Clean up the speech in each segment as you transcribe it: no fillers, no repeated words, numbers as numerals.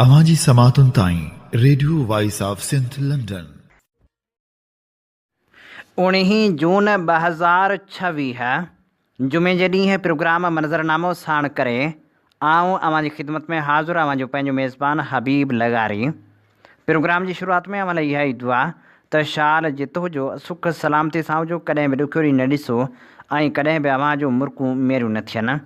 अवांजी समातुन ताईं radio voice of Sindh London. 19 जून 2026 जुमे जे ॾींहुं प्रोग्राम मंज़रनामो साण करे आऊं अवांजी ख़िदमत में हाज़ुर अवांजो पंहिंजो मेज़बान हबीब लगारी। प्रोग्राम जी शुरूआत में अवल इहा ई दुआ त शाल जितो जो सुख सलामती सां हुजो, कॾहिं बि ॾुखियो ॾींहुं न ॾिसो ऐं कॾहिं बि अवांजो मुर्कूं मेरियूं न थियनि।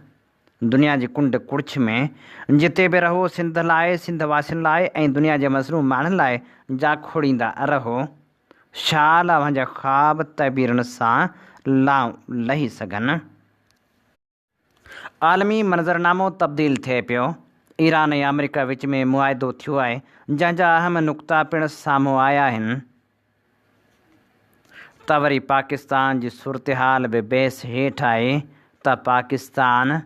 दुनिया जी कुंड कुड़छ में जिते बि रहो सिंध लाइ, सिंध वासियुनि लाइ ऐं दुनिया जे मज़लूम माण्हुनि लाइ जा खोड़ींदा रहो। शाल अव्हांजा ख़्वाब तबीरनि सां लही सघनि। आलमी मंज़रनामो तब्दील थिए पियो। ईरान ऐं अमेरिका विच में मुआहिदो थियो आहे, जंहिंजा अहम नुक़्ता पिणु साम्हूं आया आहिनि। त वरी पाकिस्तान जी सूरतहाल बि बेस हेठि आहे त पाकिस्तान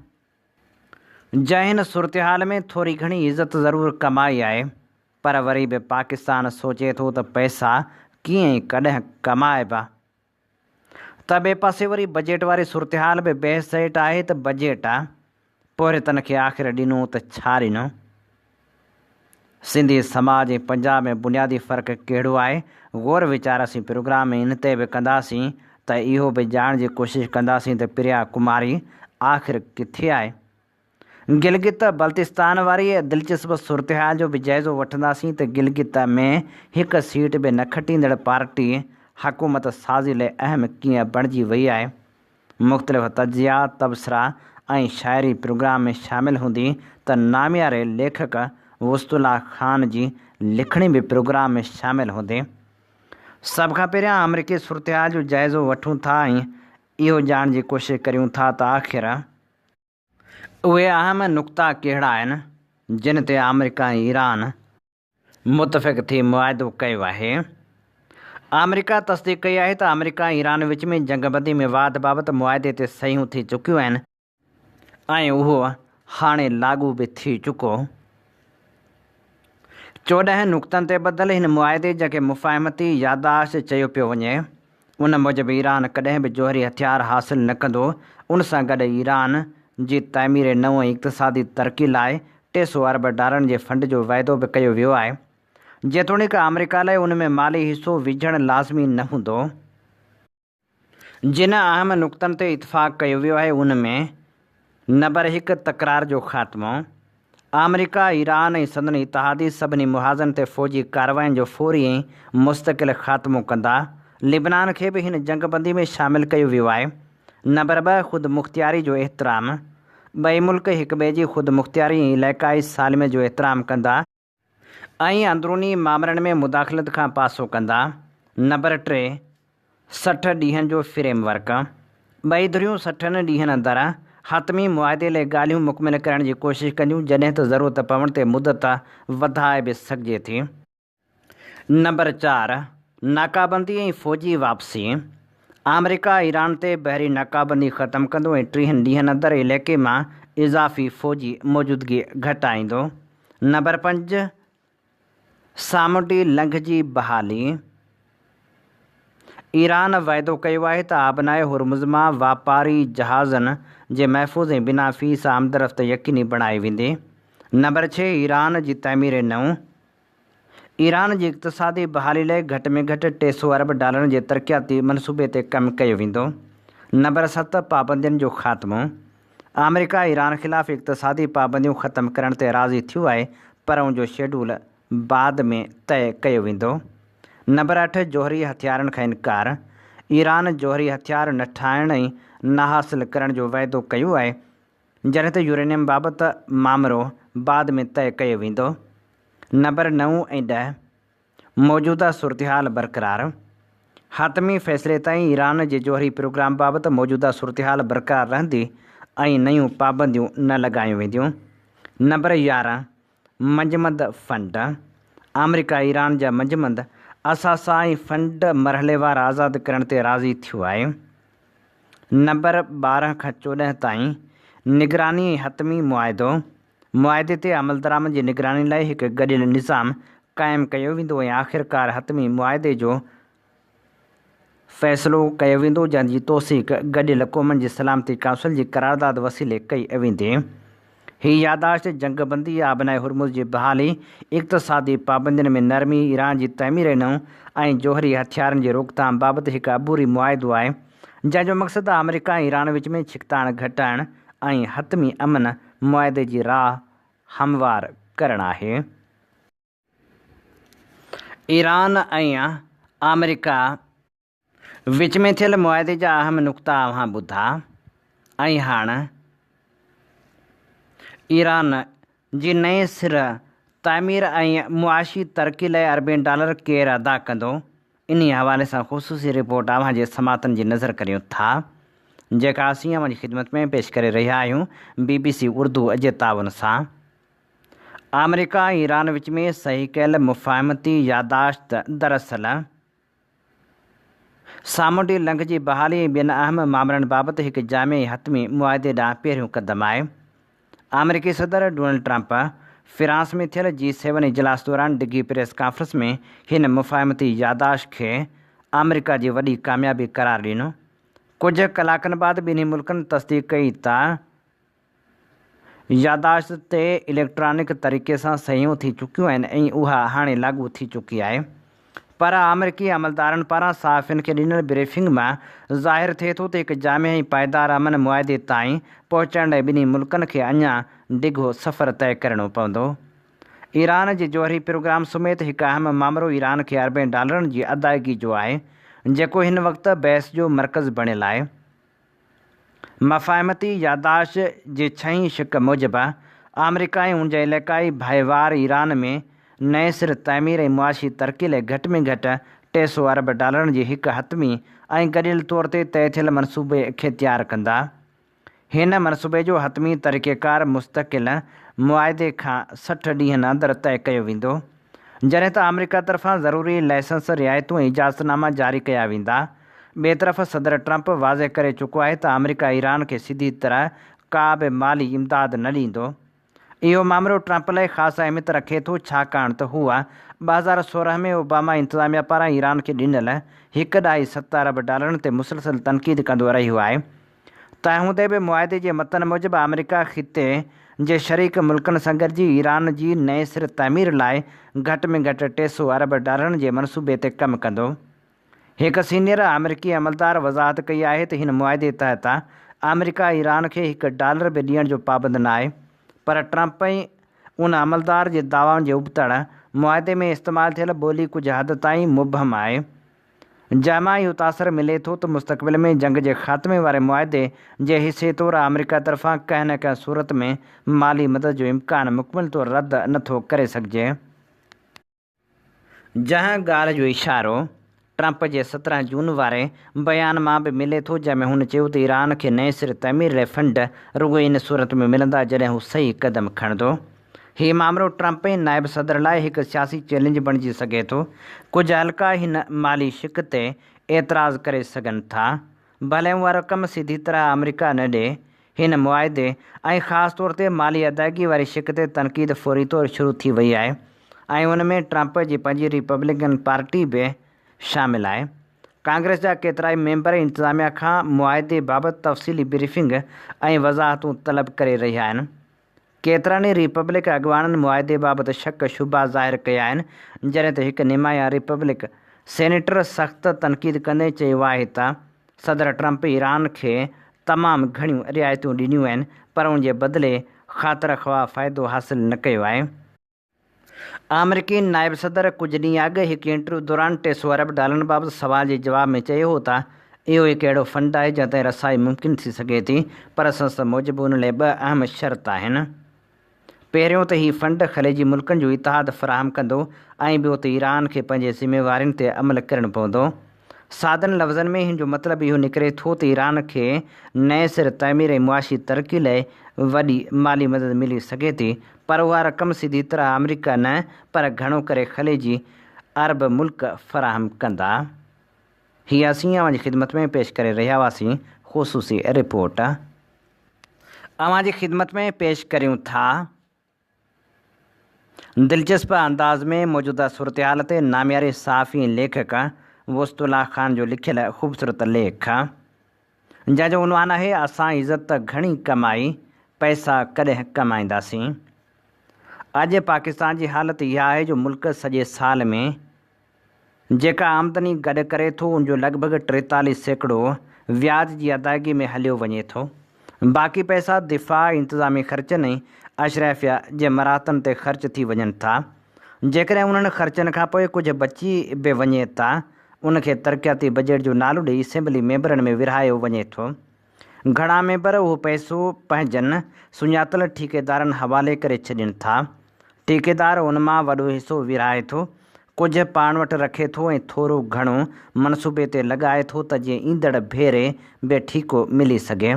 जंहिं हिन सूरतहाल में थोरी घणी इज़त ज़रूरु कमाई आहे, पर वरी बि पाकिस्तान सोचे थो त पैसा कीअं ऐं कॾहिं कमाइबा। त ॿिए पासे वरी बजट वारी सूरतहाल बि बहस हेठि आहे त बजट पोरितनि खे आख़िर ॾिनो त छा ॾिनो। सिंधी समाज ऐं पंजाब में बुनियादी फ़र्क़ु कहिड़ो आहे, गौर वीचार असीं प्रोग्राम में इन ते बि कंदासीं त इहो बि ॼाणण जी कोशिशि कंदासीं त प्रिया कुमारी आख़िर किथे आहे। गिलगित बल्तिस्तान वारी दिलचस्प सूरतहाल जो बि जाइज़ो वठंदासीं त गिलगित में हिकु सीट बि न खटींदड़ पार्टी हुकूमत साज़ी लाइ अहम कीअं बणिजी वई आहे। मुख़्तलिफ़ तजिया, तबसरा ऐं शाइरी प्रोग्राम में शामिलु हूंदी त नामियारे लेखक वस्तुला ख़ान जी लिखणी बि प्रोग्राम में शामिलु हूंदी। सभ खां पहिरियां अमरीकी सूरतहाल जो जाइज़ो वठूं था ऐं इहो ॼाणण जी कोशिशि करियूं था त आख़िर उहे अहम नुक़्ता कहिड़ा आहिनि जिन ते अमेरिका ऐं ईरान मुतफ़िक़ थी मुआहिदो कयो आहे। अमेरिका तस्दीक़ कई आहे त अमेरिका ऐं ईरान विच में जंगबंदी में वाद बाबति मुआहिदे ते सहियूं थी चुकियूं आहिनि ऐं उहो हाणे लागू बि थी चुको। 14 नुक़्तनि ते ॿधल हिन मुआहिदे जंहिंखे मुफ़ाहिमती यादाश्त चयो पियो वञे, उन मूजिबि ईरान कॾहिं बि जोहरी हथियार हासिलु न कंदो। उन सां गॾु ईरान जी तामीर नओं इक़्तिसादी तरक़ी लाइ $300 अरब जे फंड जो वाइदो बि कयो वियो आहे, जेतोणीकि अमेरिका लाइ उन में माली हिसो विझणु लाज़मी न हूंदो। जिन अहम नुक़्तनि ते इतफ़ाक़ कयो वियो आहे उन में नंबर 1 तकरार जो ख़ात्मो। अमेरिका, ईरान ऐं संदनि इतिहादी सभिनी मुहाज़नि ते फ़ौजी कार्रवाइनि जो फ़ौरी ऐं मुस्तक़िल ख़ात्मो कंदा। लिबनान खे बि हिन जंगबंदी में शामिलु कयो वियो आहे। नंबर 2 ख़ुदि मुख़्तियारी जो एहतराम। ॿई मुल्क हिक ॿिए जी ख़ुदि मुख़्तियारी ऐं इलाइक़ाई सालिमे जो एहतराम कंदा ऐं अंदरूनी मामलनि में मुदाख़लत खां पासो कंदा। नंबर 3 60 ॾींहंनि जो फ्रेमवर्क। ॿई धुरियूं 60 ॾींहंनि अंदरि हतमी मुआहिदे लाइ ॻाल्हियूं मुकमिल करण जी कोशिशि कंदियूं, जॾहिं त ज़रूरत पवण ते मुदत वधाए बि सघिजे थी। नंबर 4 नाकाबंदी ऐं फ़ौजी वापसी। अमेरिका ईरान ते बहरी नाकाबंदी ख़तमु कंदो ऐं 30 ॾींहंनि अंदरि इलाइक़े मां इज़ाफ़ी फ़ौजी मौजूदगी घटाईंदो। नंबर 5 सामुंडी लंघ जी बहाली। ईरान वाइदो कयो आहे त आबनाए हुरमुज़ मां वापारी जहाज़नि जे महफ़ूज़ ऐं बिना फ़ीस आमदरफ़्त यकीनी बणाई वेंदी। नंबर 6 ईरान जी तामीर नओं। ईरान जी इक़्तिसादी बहाली लाइ घटि में घटि $300 अरब जे तरक़ियाती मनसूबे ते कमु कयो वेंदो। नंबर 7 पाबंदियुनि जो ख़ात्मो। अमेरिका ईरान ख़िलाफ़ु इक़्तिसादी पाबंदियूं ख़तमु करण ते राज़ी थियो आहे, पर उन जो शेड्यूल बाद में तइ कयो वेंदो। नंबर 8 जोहरी हथियारनि खां इनकार। ईरान जोहरी हथियार न ठाहिण ऐं न हासिलु करण जो वाइदो कयो आहे, जॾहिं त यूरेनियम बाबति मामिलो बाद में तइ कयो वेंदो। नंबर 9 ऐं 10 मौजूदा सूरतहाल बरक़रार। हातमी फ़ैसिले ताईं ईरान जे जोहरी प्रोग्राम बाबति मौजूदा सूरतहाल बरक़रार रहंदी ऐं नयूं पाबंदियूं न लॻायूं वेंदियूं। नंबर 11 मंजमंद फंड। अमेरिका ईरान जा मंजमंद असासा ऐं फंड मरहलेवार आज़ादु करण ते राज़ी थियो आहे। नंबर 12 खां 14 ताईं निगरानी ऐं हतमी मुआहिदो। मुआहिदे ते अमल दरामद जी निगरानी लाइ हिकु गॾियल निज़ाम क़ाइमु कयो वेंदो ऐं आख़िरकार हतमी मुआहिदे जो फ़ैसिलो कयो वेंदो, जंहिंजी तौसीक़ गॾियल क़ौमनि जी सलामती काउंसिल जी क़रारदाद वसीले कई वेंदी। ही यादाश्त जंगबंदी आबनाए हुरमुज़ जी बहाली, इक़्तिसादी पाबंदियुनि में नरमी, ईरान जी तमीर नऊं ऐं जोहरी हथियारनि जी रोकथाम बाबति हिकु अबूरी मुआइदो आहे जंहिंजो मक़सदु अमेरिका ऐं ईरान विच में छिकताण घटाइण ऐं हतमी अमन मुआइदे जी राह हमवार करणु आहे। ईरान ऐं अमेरिका विच में थियल मुआइदे जा अहम नुक़्ता अव्हां ॿुधा। ऐं हाणे ईरान जी नए सिर तामीर ऐं मुआशी तरक़ी लाइ $अरबें केरु अदा कंदो, इन हवाले सां ख़ुसूसी रिपोर्ट अव्हां जे समातनि जी नज़र करियूं था, जेका असीं अव्हां जी ख़िदमत में पेश करे रहिया आहियूं BBC उर्दू जे ताउन सां। अमेरिका ऐं ईरान विच में सही कयल मुफ़ाहमती यादाश्त दरअसल सामूंडी लंघ जी बहाली ऐं ॿियनि अहम मामलनि बाबति हिकु जामे हतमी मुआइदे ॾांहुं पहिरियों क़दम आहे। अमेरिकी सदर डोनाल्ड ट्रंप फ्रांस में थियल G7 इजलास दौरान डिघी प्रेस कॉन्फ्रेंस में हिन मुफ़ाहमती यादाश्त खे अमेरिका जी वॾी कामयाबी करार ॾिनो। कुझु कलाकनि बाद ॿिन्ही मुल्कनि तस्दीक कई त यादाश्त ते इलेक्ट्रॉनिक तरीक़े सां सहियूं थी चुकियूं आहिनि ऐं उहा हाणे लागू थी चुकी आहे। पर अमेरिकी अमलदारनि पारां सहाफ़ियुनि खे ॾिनल ब्रीफिंग मां ज़ाहिर थिए थो त हिकु जामे ऐं पाइदार अमन मुआइदे ताईं पहुचण लाइ ॿिन्ही मुल्कनि खे अञा डिघो सफ़र तइ करणो पवंदो। ईरान जे जोहरी प्रोग्राम समेत हिकु अहम मामिलो ईरान खे $अरबें जी अदायगी जो आहे, जेको हिन वक़्तु बहस जो मर्कज़ बणियल आहे। मफ़ाहमती यादाश्त जे 6 शिक मूजिबि अमेरिका ऐं उन जा इलाइक़ाई भाईवार ईरान में नए सिर तामीर ऐं मुआशी तरक़ी लाइ घटि में घटि $300 अरब जी हिकु हतमी ऐं गॾियल तौर ते तइ थियल मनसूबे खे तयारु कंदा। हिन मनसूबे जो हतमी तरीक़ेकार मुस्तक़िल मुआइदे खां 60 ॾींहनि अंदरि तइ कयो वेंदो, जॾहिं त अमेरिका तरफ़ां ज़रूरी लाइसेंस रिआयतूं ऐं इजाज़तनामा जारी कया वेंदा। ॿिए तरफ़ सदर ट्रंप वाज़े करे चुको आहे त अमेरिका ईरान खे सीधी तरह का बि माली इमदाद न ॾींदो। इहो मामिलो ट्रंप लाइ ख़ासि अहमियत रखे थो, छाकाणि त हूअ 2016 में ओबामा इंतिज़ामिया पारां ईरान खे ॾिनल $1.7 अरब ते मुसलसल तनक़ीद कंदो रहियो आहे। तंहिं हूंदे बि मुआइदे जे मतन मूजिबि अमेरिका ख़िते जे शरीक मुल्कनि सां गॾिजी ईरान जी नए सिर तामीर लाइ घटि में घटि $300 अरब जे मनसूबे ते कमु कंदो। हिकु सीनियर अमेरिकी अमलदार वज़ाहत कई आहे त हिन मुआइदे तहत अमेरिका ईरान खे $1 बि ॾियण जो पाबंद न आहे, पर ट्रंप ऐं उन अमलदार जे दावाउनि जे उबतड़ मुआइदे में इस्तेमालु थियल ॿोली कुझु हद ताईं मुबहम आहे। जंहिंमां इहो तासर मिले थो त मुस्तक़बिल में जंग जे ख़ात्मे वारे मुआइदे जे हिसे तौरु अमेरिका तरफ़ां कंहिं न कंहिं सूरत में माली मदद जो इम्कान मुकमिल तौरु रद्द नथो करे सघिजे। जंहिं ॻाल्हि जो इशारो ट्रंप जे 17 जून वारे बयान मां बि मिले थो, जंहिंमें हुन चयो त ईरान खे नए सिर तमीर लाइ फंड रुॻो इन सूरत में मिलंदा जॾहिं हू सही क़दम खणंदो। हीउ मामिलो ट्रंप ऐं नाइब सदर लाइ हिकु सियासी चैलेंज बणिजी सघे थो। कुझु हल्का हिन माली शिक ते एतिराज़ करे सघनि था, भले उहा रक़म सीधी तरह अमेरिका न ॾिए। हिन मुआइदे ऐं ख़ासि तौर ते माली अदायगी वारी शिक ते तनक़ीद फ़ौरी तौरु शुरू थी वई आहे ऐं उन में ट्रंप जी पंहिंजी रिपब्लिकन पार्टी बि शामिल आहे। कांग्रेस जा केतिरा ई मेंबर इंतिज़ामिया खां मुआइदे बाबति तफ़सीली ब्रीफिंग ऐं वज़ाहतूं तलब करे रहिया आहिनि। केतिरनि ई रिपब्लिक अॻुवाननि मुआइदे बाबति शक शुबा ज़ाहिर कया आहिनि, जॾहिं त हिकु निमाया रिपब्लिक सेनेटर सख़्तु तनक़ीद कंदे चयो आहे त सदर ट्रंप ईरान खे तमामु घणियूं रिआयतूं ॾिनियूं आहिनि, पर उन जे बदिले ख़ातिर ख़्वाह फ़ाइदो हासिलु न कयो आहे। अमेरिकी नाइब सदर कुझु ॾींहं अॻु हिकु इंटरव्यू दौरान $300 अरब बाबति सवाल जे जवाब में चयो हो त इहो हिकु अहिड़ो फंड आहे जंहिं ते रसाई मुमकिन थी सघे थी, पर संस मूजिबि उन लाइ 2 अहम शर्त आहिनि। पहिरियों त हीउ फंड ख़लीजी मुल्कनि जो इतिहाद फ़राहम कंदो ऐं ॿियो त ईरान खे पंहिंजे ज़िम्मेवारियुनि ते अमल करणु पवंदो। सादनि लफ़्ज़नि में हिन जो मतिलबु इहो निकिरे थो त ईरान खे नए सिर तामीर ऐं मुआशी तरक़ी लाइ वॾी माली मदद मिली सघे थी, पर उहा रक़म सीधी तरह अमेरिका न, पर घणो करे ख़लीजी अरब मुल्क फ़राहम कंदा। हीअ असीं अव्हां जी ख़िदमत में पेश करे रहिया हुआसीं ख़ुसूसी रिपोर्ट। अव्हां जी ख़िदमत में पेश करियूं था दिलचस्प अंदाज़ में मौजूदा सूरत हाल ते नामियारे सहाफ़ी लेखक वस्तुल्ला ख़ान जो लिखियल ख़ूबसूरत लेख, जंहिंजो उनवान आहे असां इज़त घणी कमाई पैसा कॾहिं कमाईंदासीं। अॼु पाकिस्तान जी हालत इहा आहे जो मुल्क सॼे साल में जेका आमदनी गॾु करे थो उनजो लॻभॻि 43% व्याज जी अदायगी में हलियो वञे थो। बाक़ी पैसा दिफ़ा, इंतिज़ामी ख़र्चनि ऐं अशराफिया जे मराहतनि ते ख़र्च थी वञनि था। जेकॾहिं उन्हनि ख़र्चनि खां पोइ कुझु बची बि वञे था उनखे तरक़ियाती बजट जो नालो ॾेई असेंबली मेंबरनि में विरहायो वञे थो। घणा मेंबर उहो पैसो पंहिंजनि सुञातल ठेकेदारनि हवाले करे छॾनि था। ठेकेदार उन मां वॾो हिसो विरहाए थो, कुझु पाण वटि रखे थो ऐं थोरो घणो मनसूबे ते लॻाए थो त जीअं ईंदड़ भेरे बि ठीको मिली सघे।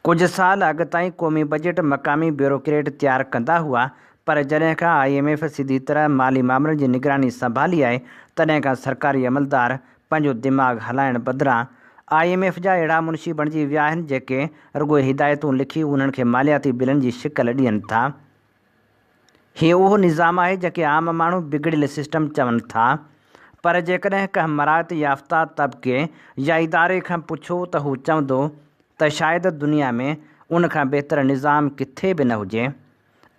कुझु साल अॻु ताईं क़ौमी बजट मक़ामी ब्यूरोक्रेट तयारु कंदा हुआ, पर जॾहिं खां IMF सीधी तरह माली मामलनि जी निगरानी संभाली आहे तॾहिं खां सरकारी अमलदार पंहिंजो दिमाग़ हलाइण बदिरां IMF जा अहिड़ा मुंशी बणिजी विया आहिनि जेके रुॻो हिदायतूं लिखी उन्हनि खे मालियाती बिलनि जी शिकल ॾियनि था। हीउ उहो निज़ाम आहे जंहिंखे आम माण्हू बिगड़ियल सिस्टम चवनि था, पर जेकॾहिं कंहिं मराहत याफ़्ता तबिके या इदारे खां पुछो त हू चवंदो त शायदि दुनिया में उन खां बहितर निज़ाम किथे बि न हुजे।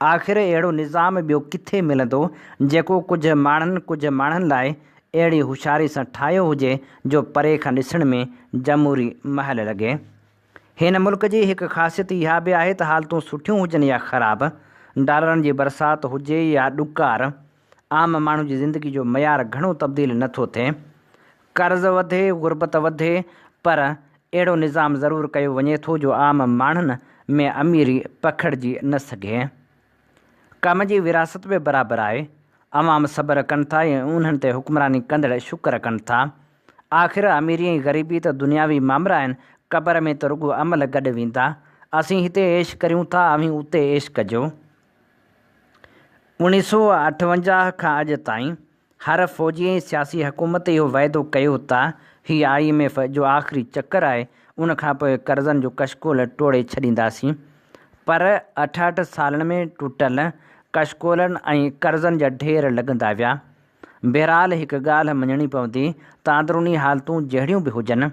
आख़िर अहिड़ो निज़ाम ॿियो किथे मिलंदो जेको कुझु माण्हुनि लाइ अहिड़ी होशियारी सां ठाहियो हुजे जो परे खां ॾिसण में जमहूरी महल लॻे। हिन मुल्क जी हिकु ख़ासियत इहा बि आहे त हालतूं सुठियूं हुजनि या ख़राबु, डॉलरनि जी बरसाति हुजे या ॾुकार, आम माण्हू जी ज़िंदगी जो मयार घणो तब्दील नथो थिए। कर्ज़ वधे, गुरबत वधे, पर अहिड़ो निज़ाम ज़रूरु कयो वञे थो जो आम माण्हुनि में अमीरी पखिड़िजी न सघे। कम जी विरासत बि बराबरि आहे। अवाम सब्र कनि था ऐं उन्हनि ते हुक्मरानी कंदड़ शुक्र कनि था। आख़िर अमीरी ऐं ग़रीबी त दुनियावी मामला आहिनि, क़बर में त रुॻो अमल गॾु वेंदा। असीं हिते ऐश करियूं था, अवी उते ऐश कजो। 1958 खां अॼु ताईं हर फ़ौजी ऐं सियासी हुकूमत इहो वाइदो कयो था हीउ IMF जो आख़िरी चकर आहे, उनखां पोइ कर्ज़नि जो कशकोल टोड़े छॾींदासीं। पर 68 सालनि में टुटल कशकोलनि ऐं कर्ज़नि जा ढेर लॻंदा विया। बहरहाल हिकु ॻाल्हि मञणी पवंदी त अंदरूनी हालतूं जहिड़ियूं बि हुजनि,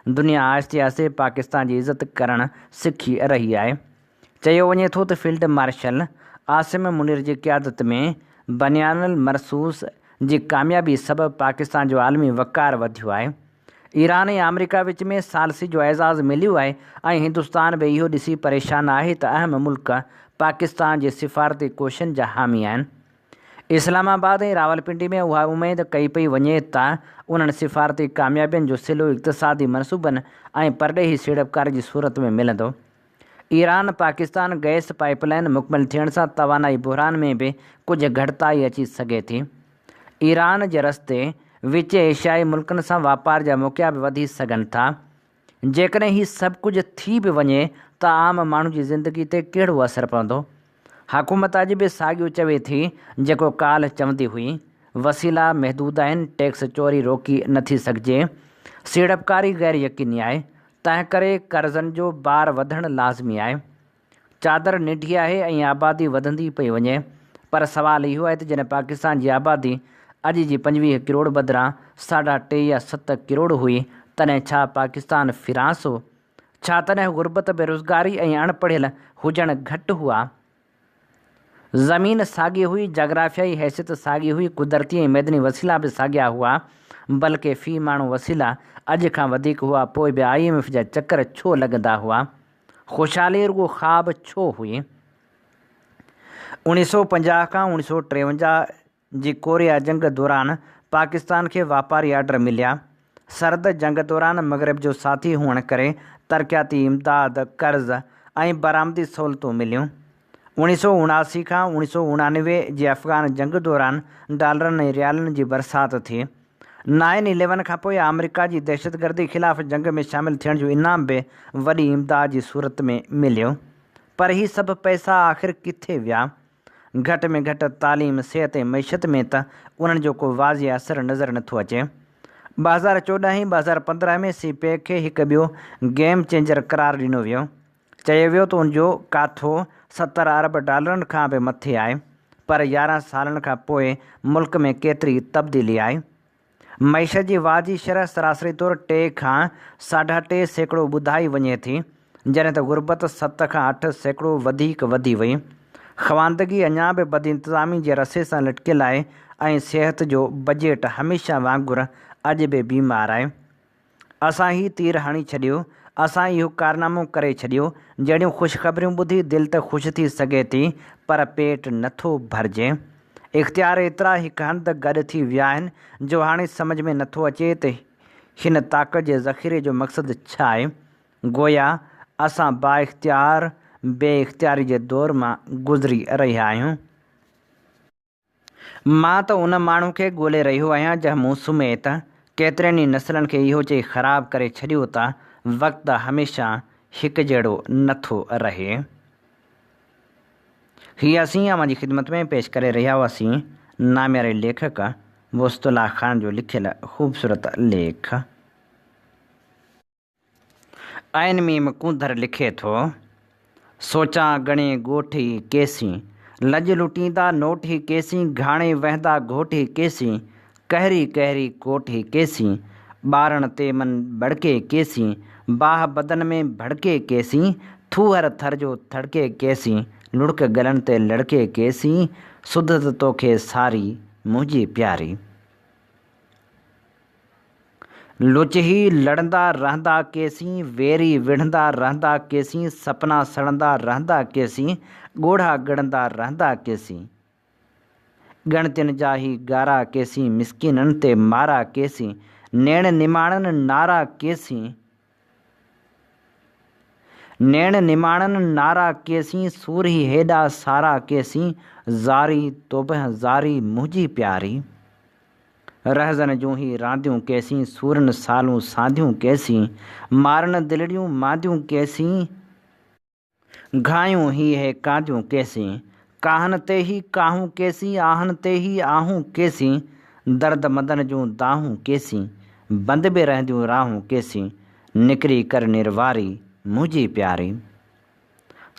दुनिया आहिस्ते आहिस्ते पाकिस्तान जी इज़त करणु सिखी रही आहे। चयो वञे थो त फील्ड मार्शल आसिम मुनीर जी क़यादत में बनियानुल मरसूस जी कामयाबी सबबि पाकिस्तान जो आलमी वक़ार वधियो आहे। ईरान ऐं अमेरिका विच में सालसी जो एज़ाज़ मिलियो आहे ऐं हिंदुस्तान बि इहो ॾिसी परेशान आहे त अहम मुल्क पाकिस्तान जे सिफ़ारती कोशिशुनि जा हामी आहिनि। इस्लामाबाद ऐं रावलपिंडी में उहा उमेद कई पई वञे त उन्हनि सिफ़ारती कामयाबियुनि जो सिलो इक़्तिसादी मनसूबनि ऐं परॾेही सीड़पकारी जी सूरत में मिलंदो। ईरान पाकिस्तान गैस पाइपलाइन मुकमल थियण सां तवानाई बहरान में बि कुझु घटिताई अची सघे थी। ईरान जे रस्ते विच एशियाई मुल्कनि सां वापार जा मौक़िया बि वधी सघनि था। जेकॾहिं हीउ सभु कुझु थी बि वञे त आम माण्हू जी ज़िंदगी ते कहिड़ो असरु पवंदो। हुकूमत अॼु बि साॻियो चवे थी जेको काल्ह चवंदी हुई, वसीला महदूद आहिनि, टैक्स चोरी रोकी नथी सघिजे, सीड़पकारी गैर यकीनी आहे, तंहिं करे कर्ज़नि जो बार वधणु लाज़मी आहे। चादर निढी आहे ऐं आबादी वधंदी पई वञे, पर सुवालु इहो आहे त जॾहिं पाकिस्तान जी आबादी अॼु जी 25 करोड़ बदिरां 3.5 या 7 करोड़ हुई तॾहिं छा पाकिस्तान फिरांस हो? छा तॾहिं गुरबत, बेरोज़गारी ऐं अणपढ़ियल हुजणु घटि हुआ? ज़मीन साॻी हुई, जाग्राफ़ियाई हैसियत साॻी हुई, कुदरती ऐं मैदनी वसीला बि साॻिया हुआ, बल्कि फ़ी माण्हू वसीला अॼु खां वधीक हुआ। पोइ बि IMF जा चकर छो लॻंदा हुआ? ख़ुशहाली रुॻो ख़्वाब छो हुई? 1950 खां 1953 जी कोरिया जंग दौरान पाकिस्तान खे वापारी आर्डर मिलिया। सरद जंग दौरान मग़रिब जो साथी हुअण करे तरक़ियाती इमदाद, कर्ज़ ऐं बरामदी सहूलतूं मिलियूं। 1979 खां 1999 जी अफ़गान जंग दौरान डॉलरनि ऐं रियालनि जी बरसाति थी। 9/11 खां पोइ अमेरिका जी दहशतगर्दी ख़िलाफ़ जंग में शामिलु थियण जो इनाम बि वॾी इमदाद जी सूरत में मिलियो। पर ही सभु पैसा आख़िर किथे विया? घटि में घटि तालीम, सिहत ऐं मईशत में त उन्हनि जो को वाज़िह असरु नज़र नथो अचे। 2014 ऐं 2015 में CPEC खे हिकु ॿियो गेम चेंजर करार ॾिनो वियो। चयो वियो त उनजो काथो $70 अरब खां बि मथे आहे। पर 11 सालनि खां पोइ मुल्क में केतिरी तब्दीली आहे। मईशत जी वाह जी शरह सरासरी तौरु 3 खां 3.5% ॿुधाई वञे थी। जॾहिं त गुरबत 7 खां 8 सैकड़ो वधीक वधी वई। ख़वानदगी अञा बि बदइंतज़ामी जे रसे सां लटकियल आहे ऐं सिहत जो बजट हमेशह वांगुरु अॼु बि बीमार आहे। असां ही तीर हणी छॾियो, असां इहो कारनामो करे छॾियो। जहिड़ियूं ख़ुशख़बरियूं ॿुधी दिलि त ख़ुशि थी सघे थी, पर पेट नथो भरिजे। इख़्तियार एतिरा हिकु हंधि गॾु थी विया आहिनि जो हाणे सम्झ में नथो अचे त हिन ताक़त जे ज़ख़ीरे जो मक़सदु छा आहे। गोया असां बाइख़्तियार बेइख़्तियारी जे दौर मां गुज़री रहिया आहियूं। मां त उन माण्हू खे ॻोल्हे रहियो आहियां जंहिं मूं सुमेत केतिरनि ई नसलनि खे इहो चई ख़राबु करे छॾियो त वक़्तु हमेशह हिकु जहिड़ो नथो रहे। हीअ असीं अवां जी ख़िदमत में पेश करे रहिया हुआसीं नाम्यारे लेखक मुस्तला ख़ान जो लिखियल ख़ूबसूरत लेख। आइन मीम कुंदर लिखे थो, सोचां घणे ॻोठी केसीं, लॼ लुटींदा नोठी केसीं, घाणे वहंदा घोठी केसीं, कहरी कहरी कोठी केसीं, ॿारनि ते मन भड़के केसीं, बाह बदन में भड़के केसीं, थूहर थर जो थड़के केसीं, लुड़क गलनि ते लड़के केसीं, सुधत तोखे सारी मुंहिंजी प्यारी। लुचही लड़ंदा रहंदा केसीं, वेरी विढ़ंदा रहंदा केसीं, सपना सड़ंदा रहंदा केसीं, ॻोढ़ा ॻड़ंदा रहंदा केसीं, ॻणतियुनि जा ही गारा केसीं, मिसकिननि ते मारा केसीं, नैण निमाणनि नारा केसीं, नैण निमाणनि नारा केसीं, सूरही हेॾा सारा केसीं, ज़ारी तोबह ज़ारी मुंहिंजी प्यारी। रहज़न जूं ही रांदियूं केसीं, सूरनि सालूं सांदियूं केसीं, मारन दिलड़ियूं मांदियूं केसीं, घायूं ही हे कांदियूं केसीं, काहन ते ही काहूं केसीं, आहन ते ही आहूं केसीं, दर्द मदन जूं दाहूं केसीं, बंद बि रहंदियूं राहूं केसीं, निकिरी कर निर्वारी मुंहिंजी प्यारी।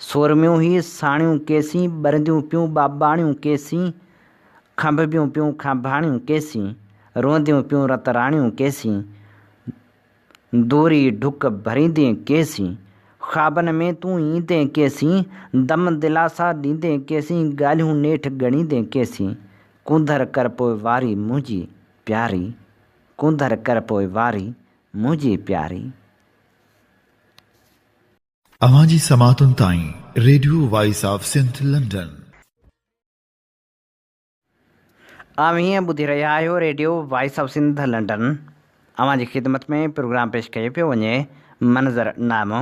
सोरमियूं ही साणियूं केसीं, ॿरंदियूं पियूं ॿाॿाणियूं केसीं, खंभिबियूं पियूं खंभाणियूं केसीं, रोंदियूं पियूं रतराणियूं केसीं, दूरी ढुक भरींदे केसीं, ख़्वाबनि में तूं ईंदे केसीं, दम दिलासा ॾींदे केसीं, ॻाल्हियूं नेठि ॻणींदे केसीं, कुंदर कर पोइ वारी मुंहिंजी प्यारी, कुंदर कर पोइ वारी मुंहिंजी प्यारी। अवां जी समातुनि ताईं radio voice of Sindh London. हीअं ॿुधी रहिया आहियो radio voice of Sindh London. अवां जी ख़िदमत में प्रोग्राम पेश कयो पियो वञे मंज़रनामो।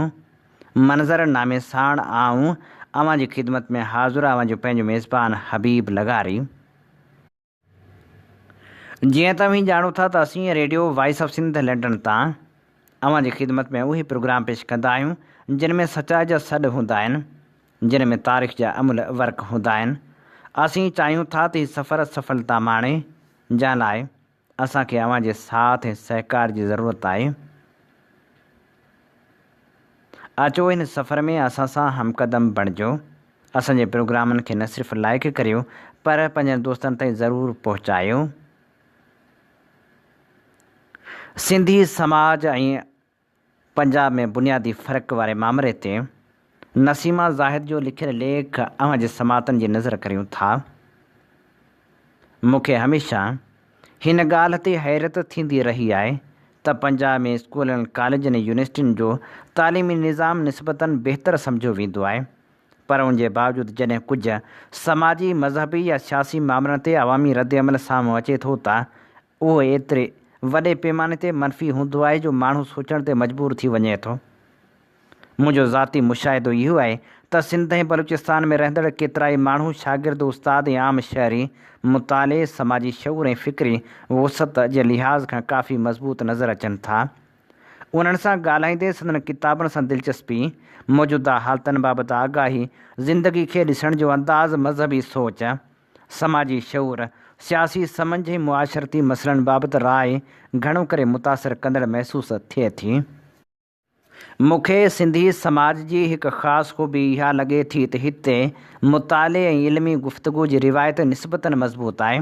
मंज़रनामे साण आऊं अवां जी ख़िदमत में हाज़ुर अवां जो पंहिंजो मेज़बान हबीब लगारी। जीअं तव्हीं ॼाणो था त असीं radio voice of Sindh London तां अवां जी ख़िदमत में उहे प्रोग्राम पेश कंदा आहियूं जिन में सचाई जा सॾ हूंदा आहिनि, जिन में तारीख़ जा अमुल वर्क हूंदा आहिनि। असीं चाहियूं था त हीउ सफ़र सफलता माणे, जंहिं लाइ असांखे अवां जे साथ ऐं सहकार जी ज़रूरत आहे। अचो हिन सफ़र में असां सां हमक़दम बणिजो। असांजे प्रोग्रामनि खे न सिर्फ़ु लाइक करियो पर पंहिंजनि दोस्तनि ताईं ज़रूरु पहुचायो। सिंधी समाज ऐं पंजाब में बुनियादी फ़र्क़ु वारे मामले ते नसीमा ज़ाहिद जो लिखियलु लेख अवां जे समातनि जी नज़र करियूं था। मूंखे हमेशह हिन ॻाल्हि ते हैरत थींदी रही आहे त पंजाब में स्कूलनि कॉलेजनि यूनिवर्सिटियुनि जो तालीमी निज़ाम निस्बतन बहितर सम्झो वेंदो आहे, पर उन जे बावजूदि जॾहिं कुझु समाजी मज़हबी या सियासी मामलनि ते अवामी रद्दअमल साम्हूं अचे थो त उहो एतिरे वॾे पैमाने ते मनफ़ी हूंदो आहे जो माण्हू सोचण ते मजबूर थी वञे थो। मुंहिंजो ज़ाती मुशाहिदो इहो आहे त सिंध ऐं बलूचिस्तान में रहंदड़ केतिरा ई माण्हू शागिर्द उस्ताद ऐं आम शहरी मुताले समाजी शऊर ऐं फ़िक्री वुसत जे लिहाज़ खां काफ़ी मज़बूत नज़र अचनि था। उन्हनि सां ॻाल्हाईंदे संदनि किताबनि सां दिलचस्पी, मौजूदा हालतुनि बाबति आगाही, ज़िंदगी खे ॾिसण जो अंदाज़, मज़हबी सोच, समाजी शऊर, सियासी सम्झ ऐं मुआशरती मसइलनि बाबति राय घणो करे मुतासिर कंदड़ महसूसु थिए थी। मूंखे सिंधी समाज जी हिकु ख़ासि ख़ूबी इहा लॻे थी त हिते मुताले ऐं इल्मी गुफ़्तगू जी रिवायत निस्बतन मज़बूत आहे।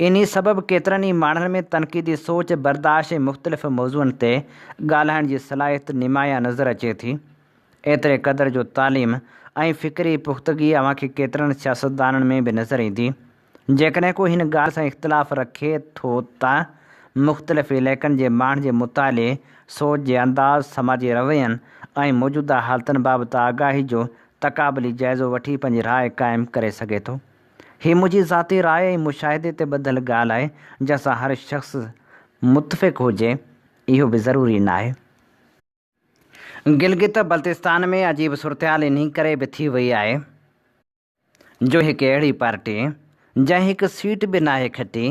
इन सबबि केतिरनि ई माण्हुनि में तनक़ीदी सोच, बर्दाश्त ऐं मुख़्तलिफ़ मौज़ूअनि ते ॻाल्हाइण जी सलाहियत निमाया नज़र अचे थी। एतिरे क़दुरु जो तालीम ऐं फ़िक्री पुख़्तगी अव्हां खे केतिरनि सियासतदाननि में बि नज़र ईंदी। जेकॾहिं को हिन ॻाल्हि सां इख़्तिलाफ़ रखे थो त मुख़्तलिफ़ इलाइक़नि जे माण्हुनि जे मुताले, सोच जे अंदाज़, समाजी रवैयनि ऐं मौजूदा हालतुनि बाबति आगाही जो तक़ाबली जाइज़ो वठी पंहिंजी राय क़ाइमु करे सघे थो। हीअ मुंहिंजी ज़ाती राय ऐं मुशाहिदे ते ॿधल ॻाल्हि आहे, जंहिंसां हर शख़्स मुतफ़िक़ हुजे इहो बि ज़रूरी न आहे। गिलगित बल्तिस्तान में अजीब सूरतहाल इन करे बि थी वई आहे जो हिकु अहिड़ी पार्टी जंहिं हिकु सीट बि नाहे खटी,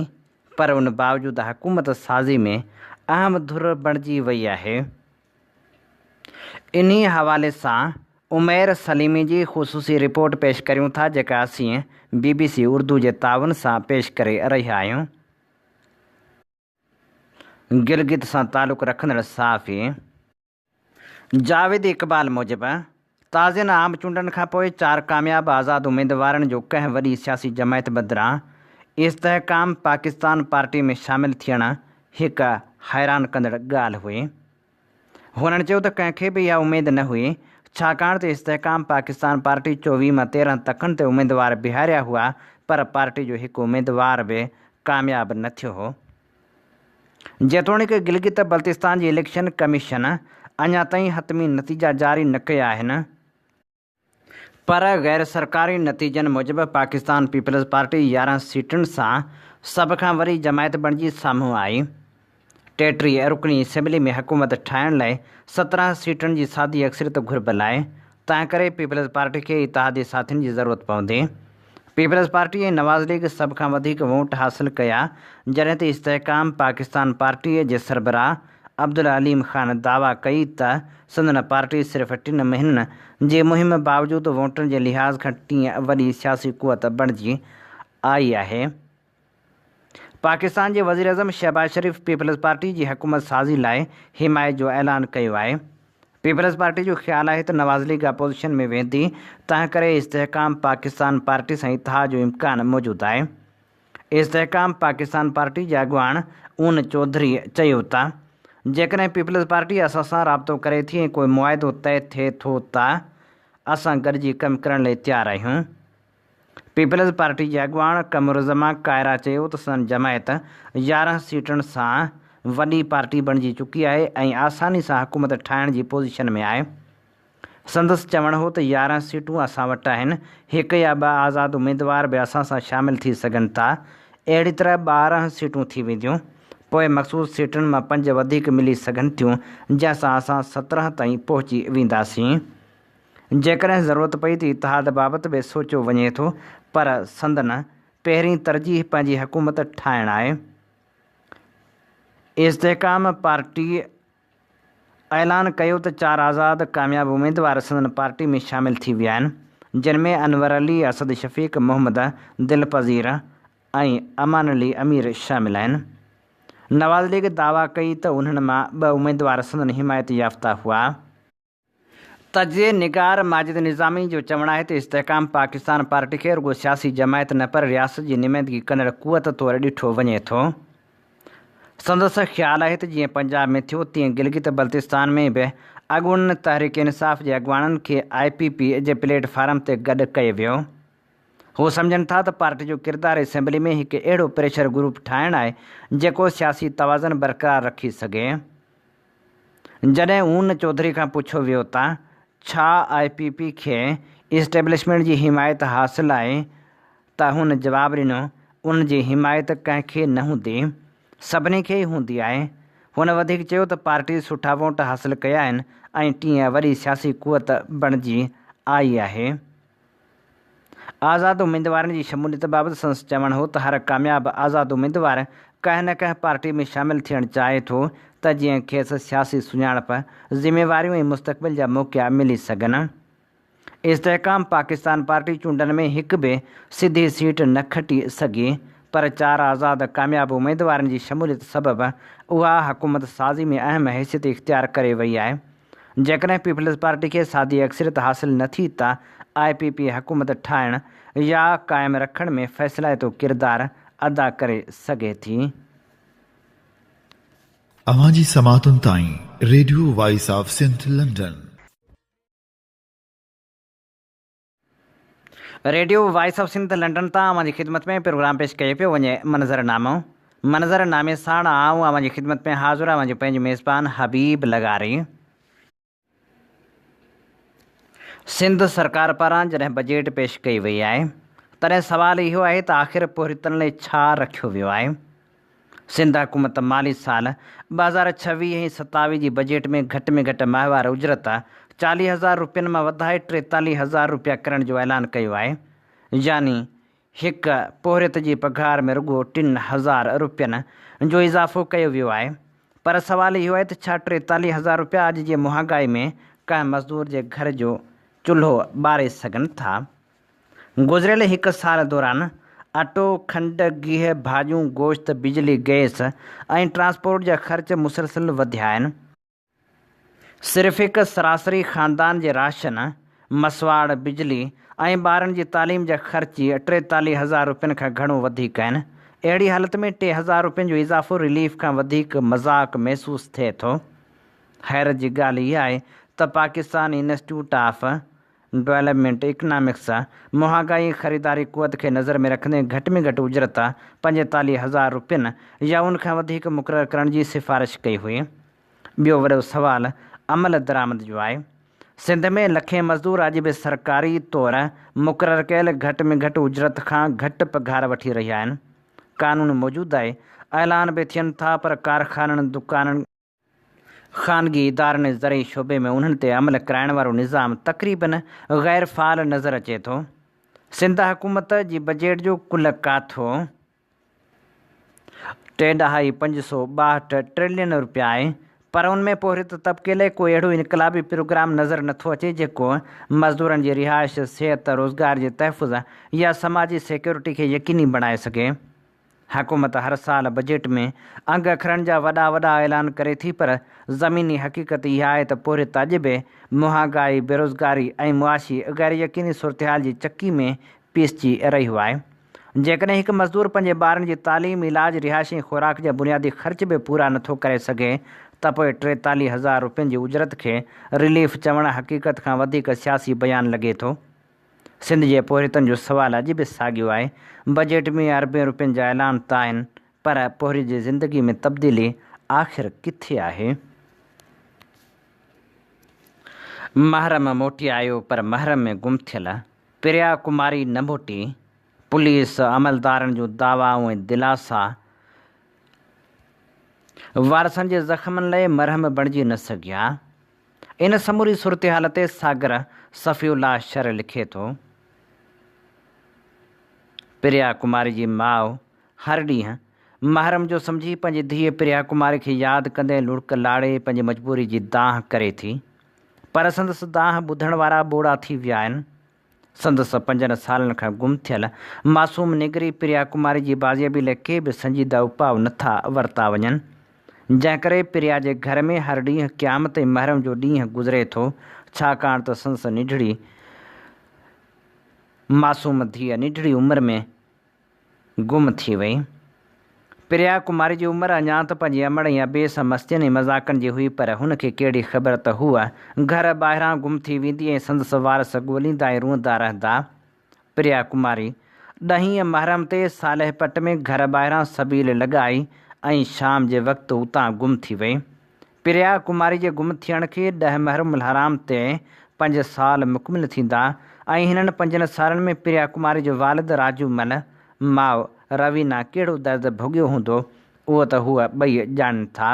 पर उन बावजूदु हुकूमत साज़ी में अहम धुर बणिजी वई आहे। इन्ही हवाले सां उमैर सलीमी जी ख़ुसूसी रिपोर्ट पेश करियूं था, जेका असीं BBC उर्दू जे ताउन सां पेश करे रहिया आहियूं। गिलगित सां तालुक़ु रखंदड़ सहाफ़ी जावेद इक़बाल मूजिबि ताज़ियुनि आम चूंडनि खां पोइ 4 कामयाब आज़ाद उम्मीदवारनि जो कंहिं वॾी सियासी जमायत बदिरां इस्तेहकाम पाकिस्तान पार्टी में शामिल थियणु हिकु हैरान कंदड़ ॻाल्हि हुई। हुननि चयो त कंहिंखे बि इहा उमेद न हुई, छाकाणि त इस्तेहकाम पाकिस्तान पार्टी 24 मां 13 तखनि ते उमेदवार बीहारिया हुआ, पर पार्टी जो हिकु उमेदवार बि कामयाब न थियो हो। जेतोणीकि गिलगित बल्तिस्तान जी इलेक्शन कमीशन अञा ताईं हतमी नतीजा जारी न कया आहिनि, पर गैर सरकारी नतीजनि मूजिबि पाकिस्तान पीपल्स पार्टी 11 सीटुनि सां सभ खां वॾी जमायत बणिजी साम्हूं आई। 33 रुकनी असेंबली में हुकूमत ठाहिण लाइ 17 सीटुनि जी सादी अक्सरियत घुर्बल आहे। तंहिं करे पीपल्स पार्टी खे इतिहादी साथियुनि जी ज़रूरत पवंदी। पीपल्स पार्टी ऐं नवाज़ लीग सभ खां वधीक वोट हासिल कया, जॾहिं त इस्तेहकाम पाकिस्तान पार्टीअ जे सरबराह अब्दुल अलीम ख़ान दावा कई त संदन पार्टी सिर्फ़ 3 महीननि जी मुहिम बावजूदु वोटनि जे लिहाज़ खां टीअं वॾी सियासी क़ुवत बणिजी आई आहे। पाकिस्तान जे वज़ीर अज़म शहबाज शरीफ़ पीपल्स पार्टी जी हुकूमत साज़ी लाइ हिमायत जो ऐलान कयो आहे। पीपल्स पार्टी जो ख़्यालु आहे त नवाज़ लीग अपोज़िशन में वेंदी, तंहिं करे इस्तेहकाम पाकिस्तान पार्टी सां इतिहाद जो इम्कान मौजूदु आहे। इस्तेहकाम पाकिस्तान पार्टी जे अॻुवाण ऊन चौधरी चयो त जेकॾहिं पीपल्स पार्टी असां सां राब्तो करे थी ऐं कोई मुआइदो तइ थिए थो त असां गॾिजी कमु करण लाइ तयारु आहियूं। पीपल्स पार्टी जे अॻुवाण क़मरुज़्ज़मा कायरा चयो त संदन जमायत 11 सीटुनि सां वॾी पार्टी बणिजी चुकी आहे ऐं आसानी सां हुकूमत ठाहिण जी पोज़ीशन में आहे। संदसि चवणु हो त 11 सीटूं असां वटि आहिनि, 1 या 2 आज़ाद उम्मीदवार बि असां सां शामिलु थी सघनि था। अहिड़ी तरह 12 सीटूं थी वेंदियूं, पोइ मख़सूस सीटुनि मां 5 वधीक मिली सघनि थियूं, जंहिंसां असां 17 ताईं पहुची वेंदासीं। जेकॾहिं ज़रूरत पई त इतिहाद बाबति बि सोचियो वञे थो, पर संदन पहिरीं तरजीह पंहिंजी हुकूमत ठाहिणु आहे। इस्तेहकाम पार्टी ऐलान कयो त 4 आज़ाद कामयाब उम्मीदवार संदन पार्टी में शामिल थी विया आहिनि, जिन में अनवर अली, असद शफ़ीक़, मोहम्मद दिलपज़ीर ऐं अमान अली अमीर शामिल आहिनि। नवाज़ लीग दावा कई त उन्हनि मां 2 उम्मीदवार संदन हिमायत याफ़्ता हुआ। तजिए निगार माजिद निज़ामी जो चवणु आहे त इस्तेहकाम पाकिस्तान पार्टी खे रुगो सियासी जमायत न पर रियासत जी निमाइंदगी कंदड़ क़ुवत तौरु ॾिठो वञे थो। संदसि ख़्यालु आहे त जीअं पंजाब में थियो, तीअं गिलगित बल्तिस्तान में बि अॻूणनि तहरीक इंसाफ़ जे अॻुवाणनि खे IPP जे प्लेटफार्म ते गॾु कयो वियो। हू सम्झनि था त पार्टी जो किरदारु असेंबली में हिकु अहिड़ो प्रेशर ग्रुप ठाहिणु आहे जेको सियासी तवाज़न बरक़रार रखी सघे। जॾहिं ऊन चौधरी खां पुछियो वियो त छा IPP खे इस्टेब्लिशमेंट जी हिमायत हासिलु आहे, त हुन जवाबु ॾिनो, उन जी हिमायत कंहिंखे न हूंदी, सभिनी खे ई हूंदी आहे। हुन वधीक चयो त पार्टी सुठा वोट हासिलु कया आहिनि ऐं टीअं वॾी सियासी क़ुवत बणिजी आई आहे। आज़ाद उम्मीदवारनि जी शमूलियत बाबति संदसि चवणु हो त हर कामयाब आज़ाद उम्मीदवार कंहिं न कंहिं पार्टी में शामिलु थियणु चाहे थो त जीअं खेसि सियासी सुञाणप, ज़िम्मेवारियूं ऐं मुस्तक़बिल जा मौक़िया मिली सघनि। इस्तेहकाम पाकिस्तान पार्टी चूंडनि में हिकु बि सिधी सीट न खटी सघी, पर 4 आज़ाद कामयाब उम्मीदवारनि जी शमूलियत सबबि उहा हुकूमत साज़ी में अहम हैसियत इख़्तियार करे वई आहे। जेकॾहिं पीपल्स पार्टी खे सादी अक्सरियत हासिलु न थी त IPP हुकूमत ठाहिण या क़ाइमु रखण में फ़ैसिलाइतो किरदारु अदा करे सघे थी। अवां जी समातुनि ताईं radio voice of Sindh London. Radio voice of Sindh London तां अवां जी ख़िदमत में प्रोग्राम पेश कयो पियो वञे मंज़रनामे साण आऊं अवां जी ख़िदमत में हाज़िर अवां जो पंहिंजो मेज़बान हबीब लगारी। सिंध सरकार पारां जॾहिं बजट पेश कई वई आहे तॾहिं सुवालु इहो आहे त आख़िर पोरितनि लाइ छा रखियो वियो आहे। सिंध हुकूमत माली साल 2026 ऐं 27 जी बजट में घटि माहिवार उजरत 40,000 रुपयनि मां वधाए 43,000 रुपया करण जो ऐलान कयो आहे, यानी हिकु पोरित जी पघार में रुॻो 3,000 रुपयनि जो इज़ाफ़ो कयो वियो आहे। पर सुवालु इहो आहे त छा 43,000 रुपया अॼु जे महांगाई में कंहिं मज़दूर जे घर जो चुल्हो ॿारे सघनि था। गुज़िरियल हिकु साल दौरान अटो, खंड, गिह, भाॼियूं, गोश्त, बिजली, गैस ऐं ट्रांसपोर्ट जा ख़र्च मुसलसिल वधिया आहिनि। सिर्फ़ु हिकु सरासरी ख़ानदान जे राशन, मसवाड़, बिजली ऐं ॿारनि जी तालीम जा ख़र्च 43,000 रुपयनि खां घणो वधीक आहिनि। अहिड़ी हालत में 3,000 रुपयनि जो इज़ाफ़ो रिलीफ खां वधीक मज़ाक़ महसूसु थिए थो। हैरत जी ॻाल्हि इहा आहे त Pakistan institute of development economics महांगाई ऐं ख़रीदारी क़ुवत खे नज़र में रखंदे घटि में घटि उजरत 45,000 रुपयनि या उन खां वधीक मुक़ररु करण जी सिफ़ारिश कई हुई। ॿियो वॾो सुवालु अमल दरामद जो आहे। सिंध में लखें मज़दूर अॼु बि सरकारी तौर मुक़ररु कयल घटि में घटि उजरत खां घटि पघार वठी रहिया आहिनि। क़ानून मौजूदु आहे, ऐलान बि थियनि था, पर कारखाननि, दुकाननि, ख़ानगी इदारनि ज़रई शोबे में उन्हनि ते अमल कराइण वारो निज़ाम तक़रीबन ग़ैर फ़ाल नज़र अचे थो। सिंध हुकूमत जी बजट जो कुल काथो 3.562 ट्रिलियन रुपया आहे, पर उनमें पोरित तबिके लाइ कोई अहिड़ो इनक़लाबी प्रोग्राम नज़र नथो अचे जेको मज़दूरनि जी रिहाइश, सिहत, रोज़गार जे तहफ़ुज़ या समाजी सिक्योरिटी खे यकीनी बणाए सघे। हुकूमत हर साल बजट में अंग अखरनि जा वॾा ऐलान करे थी, पर ज़मीनी हक़ीक़त इहा आहे त पोरित अॼु बि महांगाई, बेरोज़गारी ऐं मुआशी गैर यकीनी सूरतहाल जी चकी में पीसिजी रहियो आहे। जेकॾहिं हिकु मज़दूर पंहिंजे ॿारनि जी तालीम, इलाज, रिहाइश ऐं ख़ुराक जा बुनियादी ख़र्च बि पूरा नथो करे सघे त पोइ 43,000 रुपयनि जी उजरत खे रिलीफ चवणु हक़ीक़त खां वधीक सियासी बयानु लॻे थो। सिंध जे पोरितनि जो सुवालु अॼु बि साॻियो आहे। बजट में अरबे रुपयनि जा ऐलान त आहिनि, पर पोरि जी ज़िंदगी में तब्दीली आख़िर किथे आहे। महरम मोटी आयो पर महरम में गुम थियल, प्रिया कुमारी न मोटी, पुलिस अमलदारनि जूं दावाऊं ऐं दिलासा वारसनि जे ज़ख़्मनि लाइ मरहम बणिजी न सघिया। इन समूरी सूरतहाल ते सागर सफ़ीउल्लाह शर लिखे थो। प्रिया कुमारी जी माउ हर ॾींहुं महरम जो सम्झी पंहिंजी धीअ प्रिया कुमारी खे यादि कंदे लुड़क लाड़े पंहिंजी मजबूरी जी दाह करे थी, पर संदसि दाह ॿुधण वारा ॿोड़ा थी विया आहिनि। संदसि 5 सालनि खां गुम थियल मासूम निगरी प्रिया कुमारी जी बाज़ियाबी लाइ के बि संजीदा उपाउ नथा वरिता वञनि, जंहिं करे प्रिया जे घर में हर ॾींहुं क़यामत ऐं महरम जो ॾींहुं गुज़रे थो, छाकाणि त संदसि निढड़ी मासूम धीअ निढड़ी उमिरि में गुम थी वई। प्रिया कुमारी जी उमिरि अञा त पंहिंजी अमड़ या ॿिए सां मस्तियुनि ऐं मज़ाक़नि जी हुई, पर हुनखे कहिड़ी ख़बर त हूअ घर ॿाहिरां गुम थी वेंदी ऐं संदसि वारस ॻोल्हींदा ऐं रुअंदा रहंदा। प्रिया कुमारी 10 महरम ते सालह पट में घर ॿाहिरां सबील लॻाई ऐं शाम जे वक़्तु उतां गुम थी वई। प्रिया कुमारी जे गुम थियण खे 10 मुहर्रम हराम ते 5 साल मुकमिल थींदा ऐं हिननि 5 सालनि में प्रिया कुमारी जो वालिद राजूमल, माउ रवीना कहिड़ो दर्द भोॻियो हूंदो उहो त हूअ ॿई ॼाणनि था,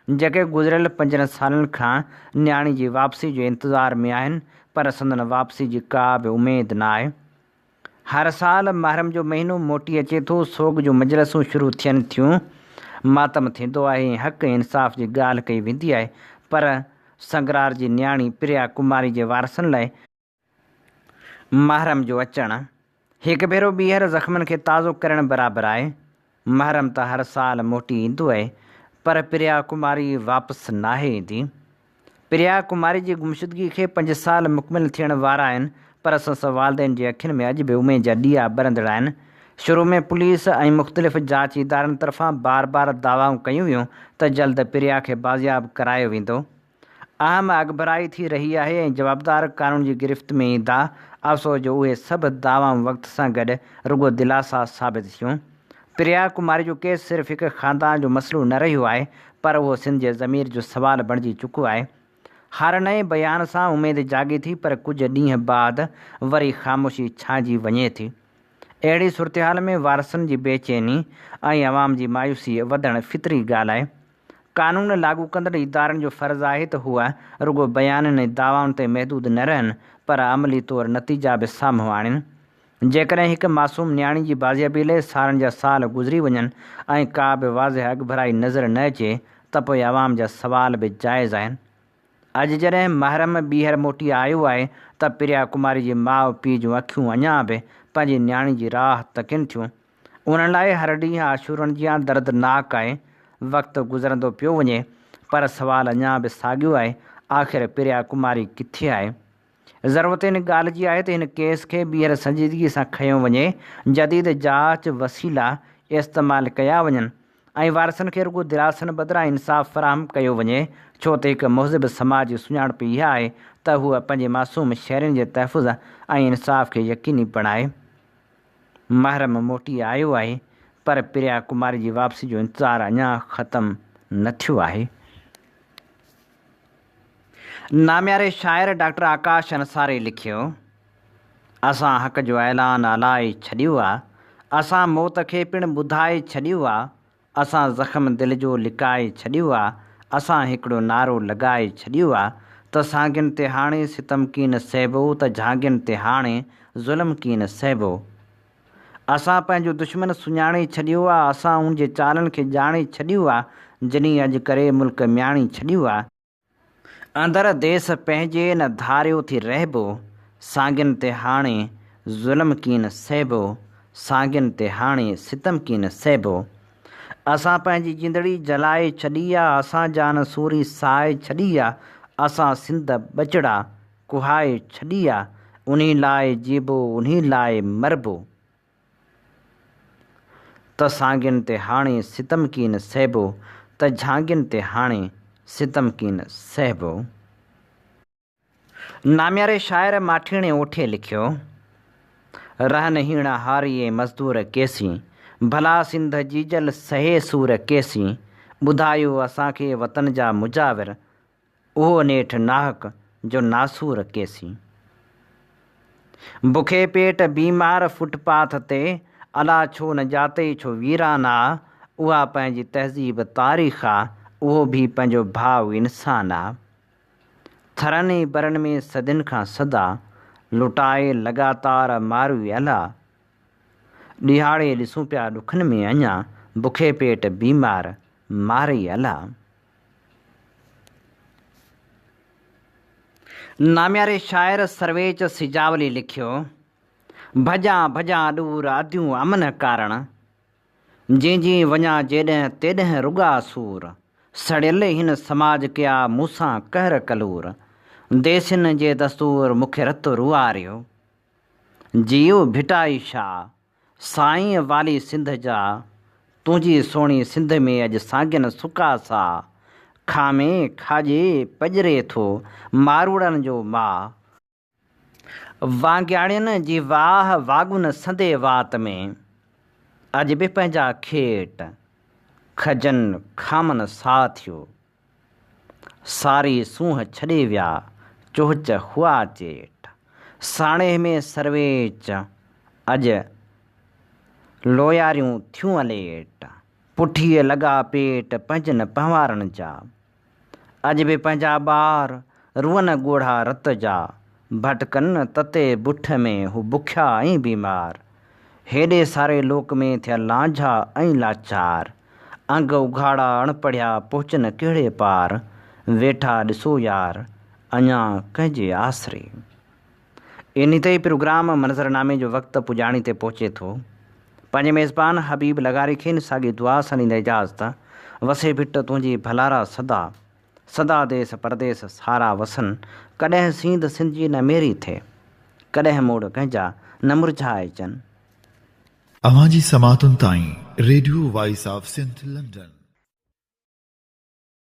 जेके गुज़िरियल 5 सालनि खां न्याणी जी वापसी जो इंतज़ार में आहिनि, पर संदन वापसी जी का बि उमेदु न आहे। हर साल महरम जो महीनो मोटी अचे थो, सोग जूं मजलिसूं शुरू थियनि थियूं, मातम थींदो आहे ऐं हक़ इंसाफ़ जी ॻाल्हि कई वेंदी आहे, पर संगरार जी न्याणी प्रिया कुमारी जे वारसनि लाइ महरम जो अचणु हिकु भेरो ॿीहर ज़ख़्मनि खे ताज़ो करण बराबरि आहे। महरम त हर साल मोटी ईंदो आहे, पर प्रिया कुमारी वापसि नाहे ईंदी। प्रिया कुमारी जी गुमशुदगी खे 5 साल मुकमिल थियण वारा आहिनि, पर संदसि वालिदैन जे अखियुनि में अॼु बि उमेद जा ॾीआ ॿरंदड़ आहिनि। शुरू में पुलिस ऐं मुख़्तलिफ़ जांच इदारनि तरफ़ां बार दावाऊं कयूं वियूं त जल्द प्रिया खे बाज़ियाब करायो वेंदो। अहम अॻभराई थी रही आहे ऐं जवाबदार कानून जी गिरफ़्त में ईंदा अफ़सोस जो उहे सभु दावाऊं वक़्त सां गॾु रुॻो दिलासा साबित थियूं। प्रिया कुमारी जो केस सिर्फ़ु हिकु ख़ानदान जो मसइलो न रहियो आहे, पर उहो सिंध जे ज़मीर जो सुवालु बणिजी चुको आहे। हर नए बयान सां उमेद जाॻे थी, पर कुझु ॾींहं बाद वरी ख़ामोशी छांइजी वञे थी। अहिड़ी सूरतहाल में वारसनि जी बेचैनी ऐं अवाम जी मायूसी वधणु फितरी ॻाल्हि आहे। कानून लागू कंदड़ इदारनि जो फ़र्ज़ु आहे त हूअ रुॻो बयाननि ऐं दावाउनि ते महदूद न रहनि, पर अमली तौरु नतीजा बि साम्हूं आणनि। जेकॾहिं हिकु मासूम नियाणी जी बाज़ियाबी लाइ सालनि जा साल गुज़री वञनि ऐं का बि वाज़ह अॻभराई नज़र न अचे, त पोइ अवाम जा सवाल बि जाइज़ आहिनि। अॼु जॾहिं महरम ॿीहर मोटी आयो आहे त प्रिया कुमारी जी माउ पीउ जूं अखियूं अञा बि पंहिंजी नियाणी जी राह तकिनि थियूं। उन्हनि लाइ हर ॾींहुं आशूरनि जी दर्दनाक आहे। वक़्तु गुज़रंदो पियो वञे, पर सवाल अञा बि साॻियो आहे, आख़िर प्रिया कुमारी किथे आहे? ज़रूरत इन ॻाल्हि जी आहे त हिन केस खे ॿीहर संजीदगी सां खयो वञे, जदीद जांच वसीला इस्तेमालु कया वञनि ऐं वारसनि खे रुॻो दिलासनि बदिरां इंसाफ़ फ़राहम कयो वञे, छो त हिकु मुहज़िब समाज जी सुञाणप इहा आहे त हूअ पंहिंजे मासूम शहरनि जे तहफ़ुज़ ऐं इंसाफ़ खे यकीनी बणाए। महरम मोटी आयो आहे, पर प्रिया कुमारी जी वापसी जो इंतज़ारु अञा ख़तमु न थियो आहे। नाम्यारे शाइर डॉक्टर आकाश अंसारी लिखियो, असां हक़ जो ऐलान हलाए छॾियो आहे, असां मौत खे पिणु ॿुधाए छॾियो आहे, असां ज़ख़्म दिलि जो लिकाए छॾियो आहे, असां हिकिड़ो नारो लॻाए छॾियो आहे त साॻियुनि ते हाणे सितम कीन सहबो, त झांगियुनि ते हाणे ज़ुल्म कीन सहबो। असां पंहिंजो दुश्मन सुञाणे छॾियो आहे, असां उन जे चालनि खे ॼाणे छॾियो आहे, जिनी अॼु करे मुल्क म्याणी छॾियो आहे। अंदरि देस पंहिंजे न धारियो थी रहिबो, साॻियुनि ते हाणे ज़ुल्म कीन सहबो, साॻियुनि ते हाणे सितम कीन सहबो। असां पंहिंजी जिंदड़ी जलाए छॾी आहे, असां जान सूरी साए छॾी आहे, असां सिंध ॿचड़ा कुहाए छॾी आहे, उन्ही लाइ जीबो उन्ही लाइ मरबो, त साॻियुनि ते हाणे सितम कीन सहबो, त झांगियुनि ते हाणे सितम कीन सहबो। नाम्यारे शाइर माठीणे ओठे लिखियो, रहन हीण हारिए मज़दूर केसी, भला सिंध जीजल सहे सूर केसी, ॿुधायो असांखे वतन जा मुजाविर, उहो नेठि नाहक जो नासूर केसी। बुखे पेट बीमार फुटपाथ ते, अला छो न जाते छो वीराना, उहा पंहिंजी तहज़ीब तारीख़ आहे, उहो बि पंहिंजो भाउ इंसान आहे। थरनि बरनि में सदियुनि खां सदा, लुटाए लॻातार मारू अला, ॾिहाड़े ॾिसूं पिया ॾुखनि में अञा, बुखे पेट बीमार मारे अला। नाम्यारे शाइर सर्वेच सिजावली लिखियो, भॼां भॼां ॾूर अधियूं अमन कारण, जंहिंजी वञा जेॾहिं तेॾहिं रुॻा सूर, सड़ियल हिन समाज कया मूंसां कहर कलूर, देसिन जे दस्तूर मूंखे रत रुआरियो, जियो भिटाई शाह साईं वाली सिंध जा, तुंहिंजी सोणी सिंध में अॼु साॻियुनि सुका सा, खामे खाजे पजरे थो मारूड़नि जो माउ, वांॻियाणियुनि जी वाह वाॻुनि संदे वात में, अॼु बि पंहिंजा खेट खजनि खामनि साथियो, सारी सूंहं छॾे विया चोहच हुआ चेट, साणे में सर्वेच अॼु लोयारियूं थियूं अलेट, पुठीअ लॻा पेट पंहिंजनि पवारनि जा, अॼु बि पंहिंजा ॿार रुअन ॻोढ़ा रत जा, भटकनि तते बुठ में हू बुखिया ऐं बीमार, हेॾे सारे लोक में थिया लांझा ऐं लाचार, अंग उघाड़ा अणपढ़िया पहुचनि कहिड़े पार, वेठा ॾिसो यार अञा कंहिंजे आसरे। इन ते प्रोग्राम मंज़रनामे जो वक़्तु पुॼाणी ते पहुचे थो। पंहिंजे मेज़बान हबीब लगारी खे इन साॻी दुआ सां ॾींदे इजाज़त, वसे भिट तुंहिंजी भलारा सदा, सदा देस परदेस सारा वसन, कॾहिं सींध सिंध जी न मेरी थिए, कॾहिं मोड़ कंहिंजा न मुरझाए अचनि। अवां जी समातुनि ताईं radio voice of Sindh London.